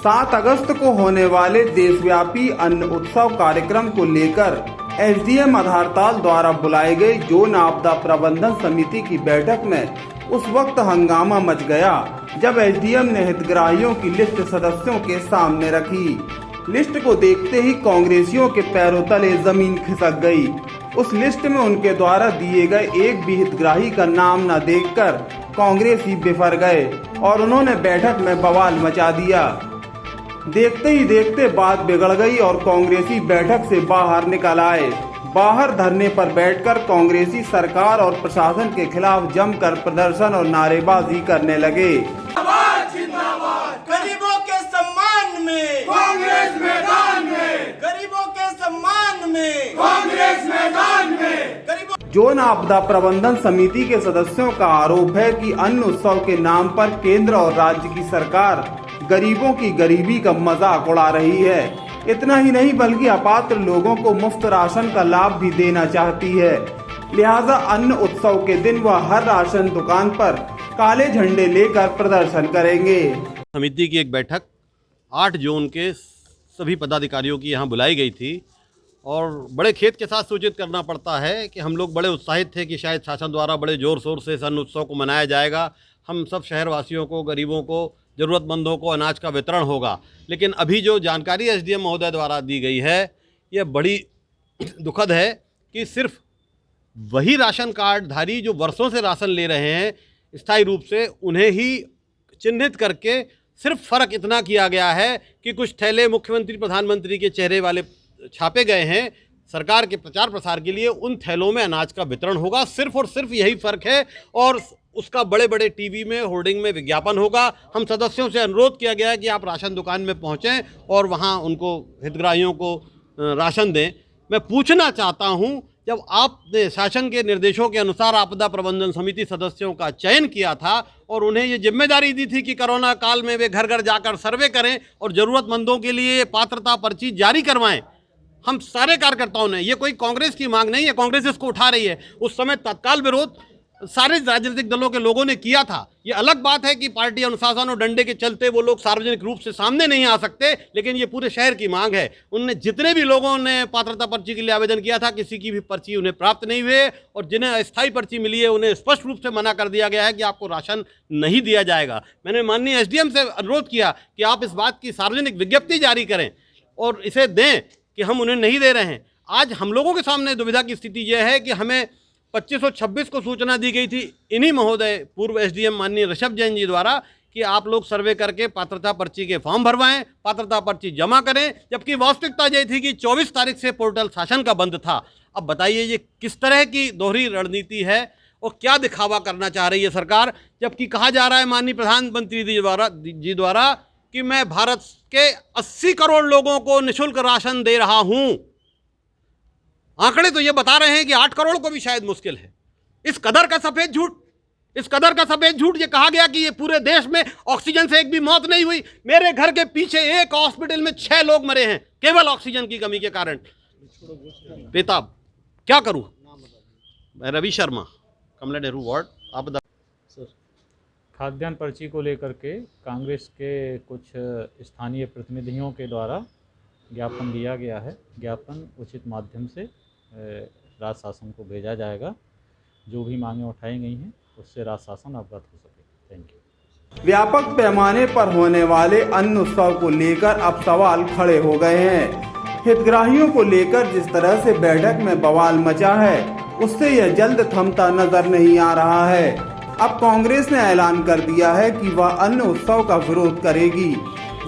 7 अगस्त को होने वाले देशव्यापी अन्न उत्सव कार्यक्रम को लेकर एसडीएम आधारताल द्वारा बुलाई गई जोन आपदा प्रबंधन समिति की बैठक में उस वक्त हंगामा मच गया जब एसडीएम ने हितग्राहियों की लिस्ट सदस्यों के सामने रखी। लिस्ट को देखते ही कांग्रेसियों के पैरों तले जमीन खिसक गई। उस लिस्ट में उनके द्वारा दिए गए एक भी हितग्राही का नाम न देखकर कांग्रेसी बिफर गए और उन्होंने बैठक में बवाल मचा दिया। देखते ही देखते बात बिगड़ गई और कांग्रेसी बैठक से बाहर निकल आए। बाहर धरने पर बैठकर कांग्रेसी सरकार और प्रशासन के खिलाफ जमकर प्रदर्शन और नारेबाजी करने लगे। गरीबों के सम्मान में कांग्रेस मैदान में, गरीबों के सम्मान में कांग्रेस मैदान में। गरीबों जोन आपदा प्रबंधन समिति के सदस्यों का आरोप है कि अन्न उत्सव के नाम पर केंद्र और राज्य की सरकार गरीबों की गरीबी का मजाक उड़ा रही है। इतना ही नहीं बल्कि अपात्र लोगों को मुफ्त राशन का लाभ भी देना चाहती है। लिहाजा अन्न उत्सव के दिन वह हर राशन दुकान पर काले झंडे लेकर प्रदर्शन करेंगे। समिति की एक बैठक 8 जोन के सभी पदाधिकारियों की यहाँ बुलाई गई थी और बड़े खेद के साथ सूचित करना पड़ता है कि हम लोग बड़े उत्साहित थे कि शायद शासन द्वारा बड़े ज़ोर शोर से इस अन्न उत्सव को मनाया जाएगा। हम सब शहरवासियों को, गरीबों को, ज़रूरतमंदों को अनाज का वितरण होगा। लेकिन अभी जो जानकारी एसडीएम महोदय द्वारा दी गई है यह बड़ी दुखद है कि सिर्फ वही राशन कार्ड धारी जो वर्षों से राशन ले रहे हैं स्थायी रूप से, उन्हें ही चिन्हित करके सिर्फ फ़र्क इतना किया गया है कि कुछ थैले मुख्यमंत्री प्रधानमंत्री के चेहरे वाले छापे गए हैं सरकार के प्रचार प्रसार के लिए। उन थैलों में अनाज का वितरण होगा, सिर्फ और सिर्फ यही फ़र्क है और उसका बड़े बड़े टीवी में, होर्डिंग में विज्ञापन होगा। हम सदस्यों से अनुरोध किया गया है कि आप राशन दुकान में पहुंचें और वहां उनको, हितग्राहियों को राशन दें। मैं पूछना चाहता हूं, जब आपने शासन के निर्देशों के अनुसार आपदा प्रबंधन समिति सदस्यों का चयन किया था और उन्हें ये जिम्मेदारी दी थी कि कोरोना काल में वे घर घर जाकर सर्वे करें और ज़रूरतमंदों के लिए पात्रता पर्ची जारी करवाएं, हम सारे कार्यकर्ताओं ने, ये कोई कांग्रेस की मांग नहीं है, कांग्रेस इसको उठा रही है, उस समय तत्काल विरोध सारे राजनीतिक दलों के लोगों ने किया था। ये अलग बात है कि पार्टी अनुशासन और डंडे के चलते वो लोग सार्वजनिक रूप से सामने नहीं आ सकते, लेकिन ये पूरे शहर की मांग है। उनने जितने भी लोगों ने पात्रता पर्ची के लिए आवेदन किया था, किसी की भी पर्ची उन्हें प्राप्त नहीं हुई और जिन्हें अस्थायी पर्ची मिली है उन्हें स्पष्ट रूप से मना कर दिया गया है कि आपको राशन नहीं दिया जाएगा। मैंने माननीय एसडीएम से अनुरोध किया कि आप इस बात की सार्वजनिक विज्ञप्ति जारी करें और इसे दें कि हम उन्हें नहीं दे रहे हैं। आज हम लोगों के सामने दुविधा की स्थिति यह है कि हमें 2526 को सूचना दी गई थी इन्हीं महोदय पूर्व एसडीएम माननीय ऋषभ जैन जी द्वारा कि आप लोग सर्वे करके पात्रता पर्ची के फॉर्म भरवाएं, पात्रता पर्ची जमा करें, जबकि वास्तविकता यह थी कि 24 तारीख से पोर्टल शासन का बंद था। अब बताइए ये किस तरह की दोहरी रणनीति है और क्या दिखावा करना चाह रही है सरकार, जबकि कहा जा रहा है माननीय प्रधानमंत्री जी द्वारा कि मैं भारत के 80 करोड़ लोगों को निःशुल्क राशन दे रहा हूं। आंकड़े तो ये बता रहे हैं कि 8 करोड़ को भी शायद मुश्किल है। इस कदर का सफेद झूठ ये कहा गया कि ये पूरे देश में ऑक्सीजन से एक भी मौत नहीं हुई। मेरे घर के पीछे एक हॉस्पिटल में 6 लोग मरे हैं केवल ऑक्सीजन की कमी के कारण। बेताब, क्या करूं? मैं रवि शर्मा, कमला नेहरू वार्ड, आपदा। खाद्यान्न पर्ची को लेकर के कांग्रेस के कुछ स्थानीय प्रतिनिधियों के द्वारा ज्ञापन दिया गया है। ज्ञापन उचित माध्यम से राज्य शासन को भेजा जाएगा। जो भी मांगें उठाई गई हैं उससे राज्य शासन अवगत हो सके। Thank you. व्यापक पैमाने पर होने वाले अन्न उत्सव को लेकर अब सवाल खड़े हो गए हैं। हितग्राहियों को लेकर जिस तरह से बैठक में बवाल मचा है उससे यह जल्द थमता नजर नहीं आ रहा है। अब कांग्रेस ने ऐलान कर दिया है कि वह अन्न उत्सव का विरोध करेगी।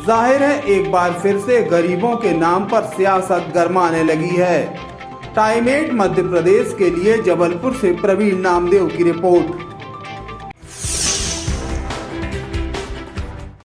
जाहिर है एक बार फिर से गरीबों के नाम पर सियासत गरमाने लगी है। टाइम 8 मध्य प्रदेश के लिए जबलपुर से प्रवीण नामदेव की रिपोर्ट।